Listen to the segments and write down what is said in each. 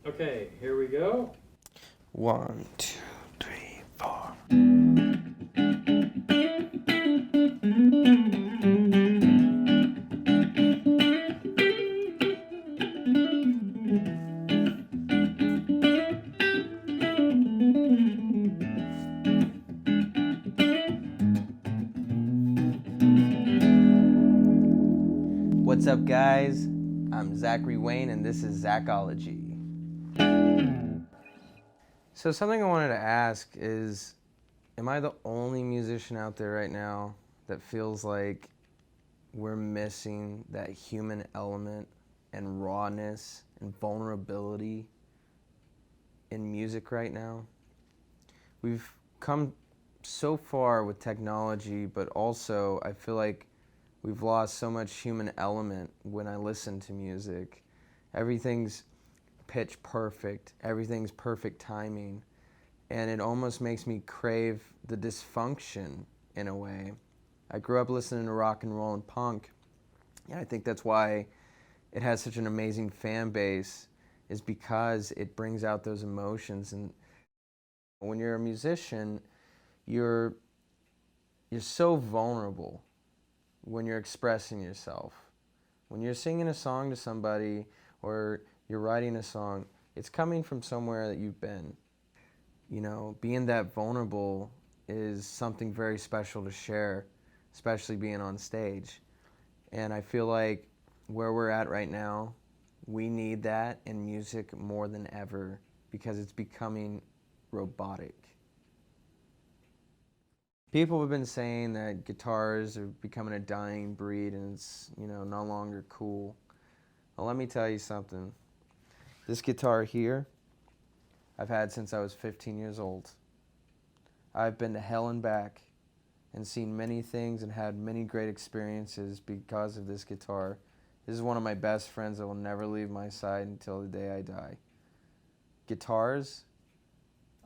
Okay, here we go. 1, 2, 3, 4. What's up, guys? I'm Zachary Wayne, and this is Zachology. So something I wanted to ask is, am I the only musician out there right now that feels like we're missing that human element and rawness and vulnerability in music right now? We've come so far with technology, but also I feel like we've lost so much human element when I listen to music. Everything's pitch perfect, everything's perfect timing, and it almost makes me crave the dysfunction in a way. I grew up listening to rock and roll and punk, and I think that's why it has such an amazing fan base, is because it brings out those emotions. And when you're a musician, you're so vulnerable when you're expressing yourself. When you're singing a song to somebody or you're writing a song, it's coming from somewhere that you've been. You know, being that vulnerable is something very special to share, especially being on stage. And I feel like where we're at right now, we need that in music more than ever because it's becoming robotic. People have been saying that guitars are becoming a dying breed and it's, no longer cool. Well, let me tell you something. This guitar here, I've had since I was 15 years old. I've been to hell and back and seen many things and had many great experiences because of this guitar. This is one of my best friends that will never leave my side until the day I die. Guitars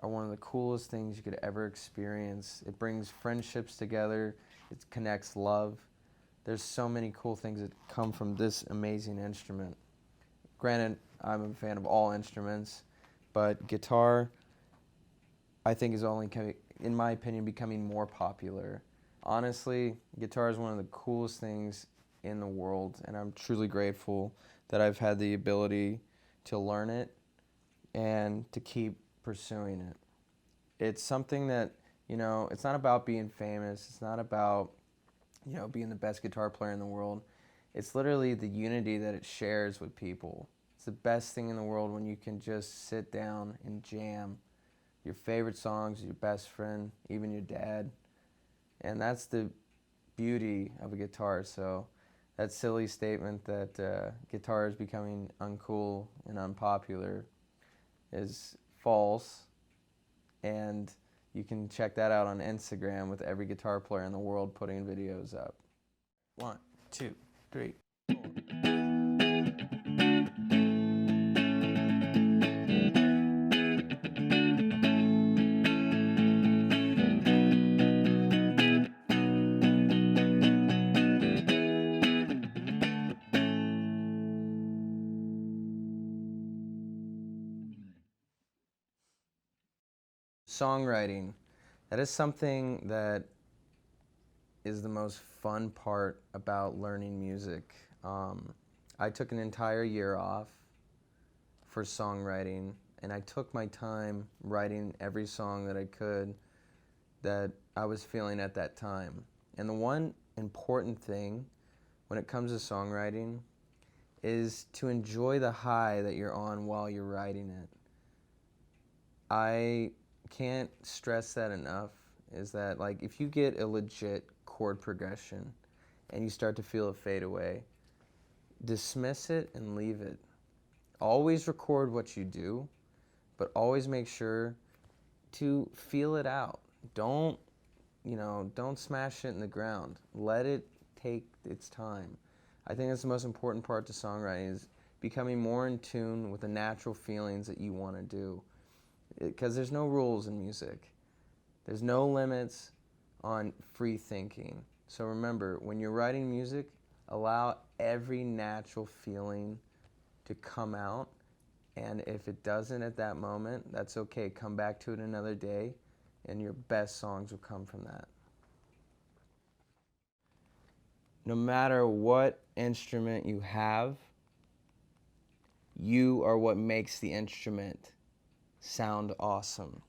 are one of the coolest things you could ever experience. It brings friendships together. It connects love. There's so many cool things that come from this amazing instrument. Granted, I'm a fan of all instruments, but guitar, I think, is only, in my opinion, becoming more popular. Honestly, guitar is one of the coolest things in the world, and I'm truly grateful that I've had the ability to learn it and to keep pursuing it. It's something that, it's not about being famous. It's not about, being the best guitar player in the world. It's literally the unity that it shares with people. It's the best thing in the world when you can just sit down and jam your favorite songs, your best friend, even your dad. And that's the beauty of a guitar. So that silly statement that guitar is becoming uncool and unpopular is false. And you can check that out on Instagram with every guitar player in the world putting videos up. 1, 2, 3, 4. Songwriting. That is something that is the most fun part about learning music. I took an entire year off for songwriting, and I took my time writing every song that I could that I was feeling at that time. And the one important thing when it comes to songwriting is to enjoy the high that you're on while you're writing it. I can't stress that enough, is that like if you get a legit chord progression and you start to feel it fade away, dismiss it and leave it. Always record what you do, but always make sure to feel it out. Don't smash it in the ground. Let it take its time. I think that's the most important part to songwriting, is becoming more in tune with the natural feelings that you want to do. Because there's no rules in music. There's no limits on free thinking. So remember, when you're writing music, allow every natural feeling to come out And if it doesn't at that moment, that's okay. Come back to it another day, and your best songs will come from that. No matter what instrument you have, you are what makes the instrument sound awesome.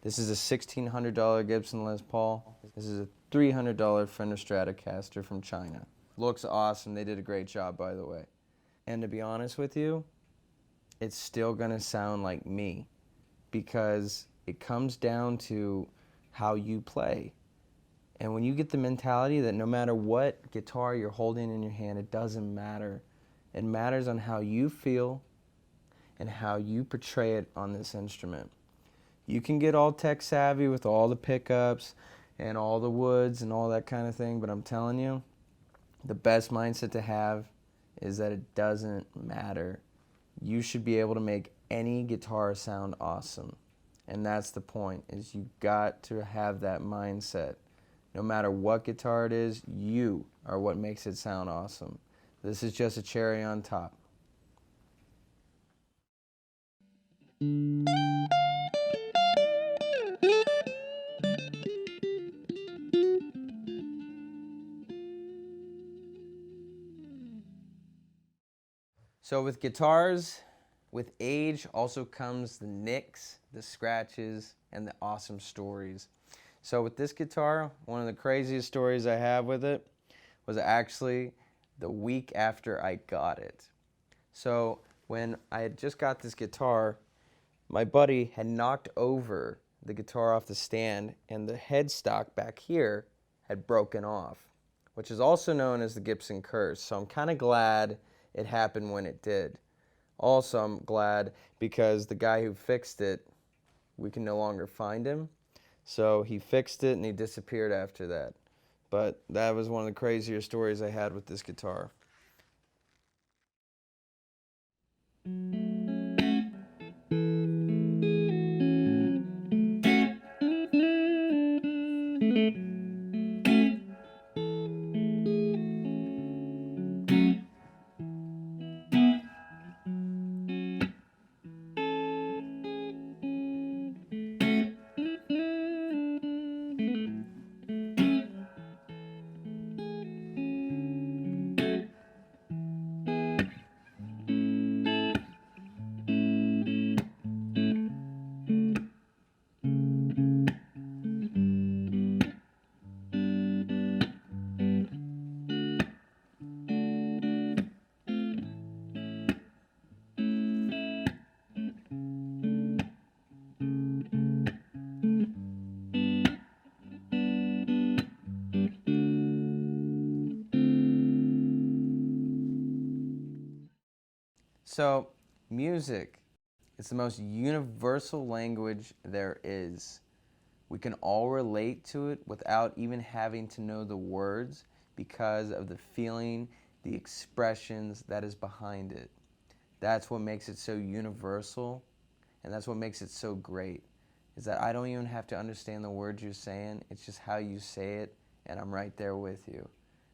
This is a $1,600 Gibson Les Paul. This is a $300 Fender Stratocaster from China. Looks awesome. They did a great job, by the way. And to be honest with you, it's still gonna sound like me because it comes down to how you play. And when you get the mentality that no matter what guitar you're holding in your hand, it doesn't matter. It matters on how you feel and how you portray it on this instrument. You can get all tech savvy with all the pickups and all the woods and all that kind of thing, but I'm telling you, the best mindset to have is that it doesn't matter. You should be able to make any guitar sound awesome. And that's the point, is you got to have that mindset. No matter what guitar it is, you are what makes it sound awesome. This is just a cherry on top. So with guitars, with age also comes the nicks, the scratches, and the awesome stories. So with this guitar, one of the craziest stories I have with it was actually the week after I got it. So when I had just got this guitar, my buddy had knocked over the guitar off the stand and the headstock back here had broken off, which is also known as the Gibson curse. So I'm kind of glad it happened when it did. Also, I'm glad because the guy who fixed it, we can no longer find him. So he fixed it and he disappeared after that. But that was one of the crazier stories I had with this guitar. So, music is the most universal language there is. We can all relate to it without even having to know the words because of the feeling, the expressions that is behind it. That's what makes it so universal, and that's what makes it so great, is that I don't even have to understand the words you're saying. It's just how you say it, and I'm right there with you.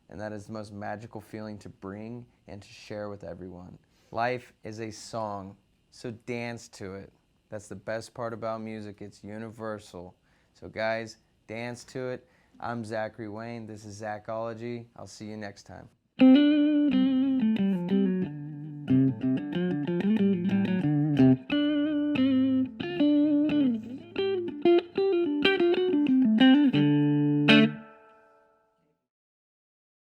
And that is the most magical feeling to bring and to share with everyone. Life is a song, so dance to it. That's the best part about music. It's universal. So guys, dance to it. I'm Zachary Wayne. This is Zachology. I'll see you next time.